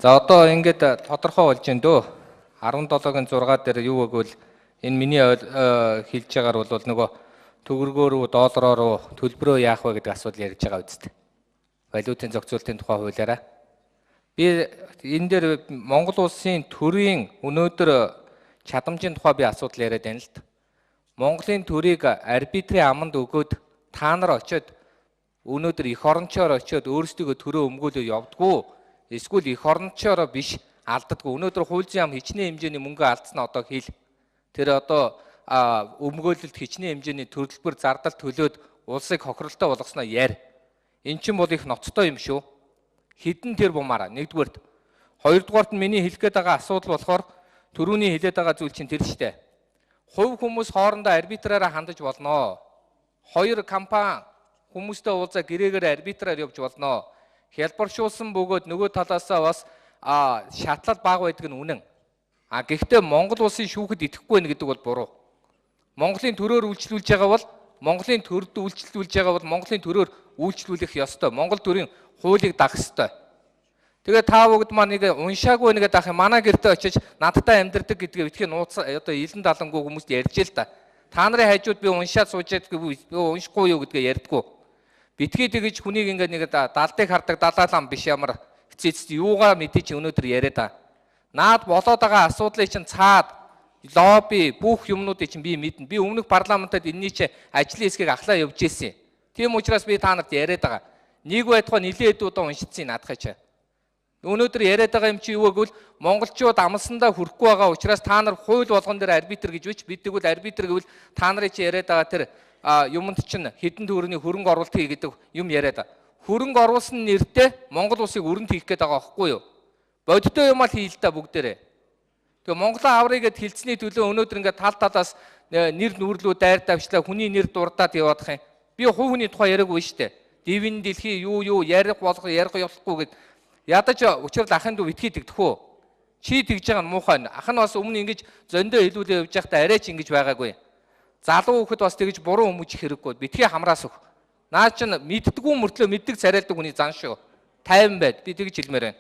За одоо ингээд тодорхой болж байна дөө. 17-гийн 6 дээр юу гэвэл энэ миний хэлж байгаагаар бол нөгөө төгрөгөө рүү, доллароо руу төлбөрөө яах вэ гэдэг асуудал ярьж байгаа үстэй. Валютын зохицуулалтын тухай хуулиараа. Би энэ дээр Монгол улсын төрийн өнөөдөр чадамжийн тухай би асуудал яриад байна л да. Монголын төрийг арбитрийн аманд өгөөд та нар очиод өнөөдөр эх орончоор очиод өөрсдөө төрөө өмгөөлөө явдггүй. Эсвэл эх орончоор биш алддаггүй. Өнөөдөр хууль зүйн ам хичнээн хэмжээний мөнгө алдсан одоо хэл. Тэр одоо өмгөөлөлт хичнээн хэмжээний төлбөр зардал төлөөд улсыг хохиролтой болгосноо яар. Эн чинь бол их ноцтой юм шүү. Хідэн тэр бумаараа нэгдүгээрт. Хоёрдугаарт нь миний хэлэх гээд байгаа асуудал болохоор түрүүний хэлээд байгаа зүйл чинь тэр штэ. Хувь хүмүүс хоорондоо арбитраараа хандаж болно. Хоёр компани хүмүүстэй уулзаа гэрээгээр арбитраар явж болно. Хялбаршуулсан бөгөөд нөгөө талаасаа бас шатлал бага байдаг нь үнэн. Гэхдээ Монгол улсын шүүхэд итгэхгүй байх гэдэг бол буруу. Монголын төрөөр үйлчлүүлж байгаа бол Монголын төрд үйлчлүүлж байгаа бол Монголын төрөөр үйлчлүүлэх ёстой. Монгол төрийн хуулийг дагах ёстой. Тэгээ та бүгд маань нэг уншаагүй нэгэд ах манай гэртээ очиж надтай амьдэрдэг гэдгээ битгий нууц одоо илэн далангүй хүмүүст ярьж л та. Та нарын хажууд би уншаад суужээд би уншихгүй юу гэдгээ ярьдггүй. Битгий тэгэж хүнийг ингээд нэг далдыг хардаг далаалам биш ямар хэцээц юугаа мэдээ чи өнөөдөр яриад та. Наад болоод байгаа асуудлыг чинь цаад лобби бүх юмнуудыг чинь би мэднэ. Би өмнөх парламентад энэний чи ажлын хэсгийг ахлаа явж ирсэн. Тийм учраас би та нарт яриад байгаа. Нэг байтугай нилээд удаа уншицсан наадахыг чи. Өнөөдөр яриад байгаа юм чи юу гэвэл монголчууд амлсандаа хүрэхгүй байгаа учраас та нар хууль болгон дээр арбитр гэж үуч бид тэгвэл арбитр гэвэл та нарын чи яриад байгаа тэр юмд чинь хэдэн төгрөгийн хөрөнгө оруулалт хий гэдэг юм яриад. Хөрөнгө оруулсан нэртэй Монгол улсыг өрөнд хийх гээд байгаа байхгүй юу? Бодиттой юм аа хийл та бүгдээрээ. Тэгээ Монголын аврыг гэд хилцсний төлөө өнөөдөр ингээд тал талаас нэр нүрлүү дайр давчлаа хүний нэр дурдаад яваадах юм. Би хувь хүний тухай яриаггүй шүү дээ. Дивэн дэлхий юу ярих болох ярих явахгүй гэд ядаж учрал ахын дүү битгий тэгдэх үү? Чи тэгж байгаа нь муухай. Ах нь бас өмнө ингэж зөндөө хэлүүлээ явж байхдаа арайч ингэж байгаагүй. Залуу хүүхэд бас тэгж буруу хүмүүжих хэрэггүй. Битгий хамраас өг. Наа чин мэддэггүй мөртлөө мэддэг царайлдаг хүний зан шүү. Тайван байд. Би тэгж хэлмээр байна.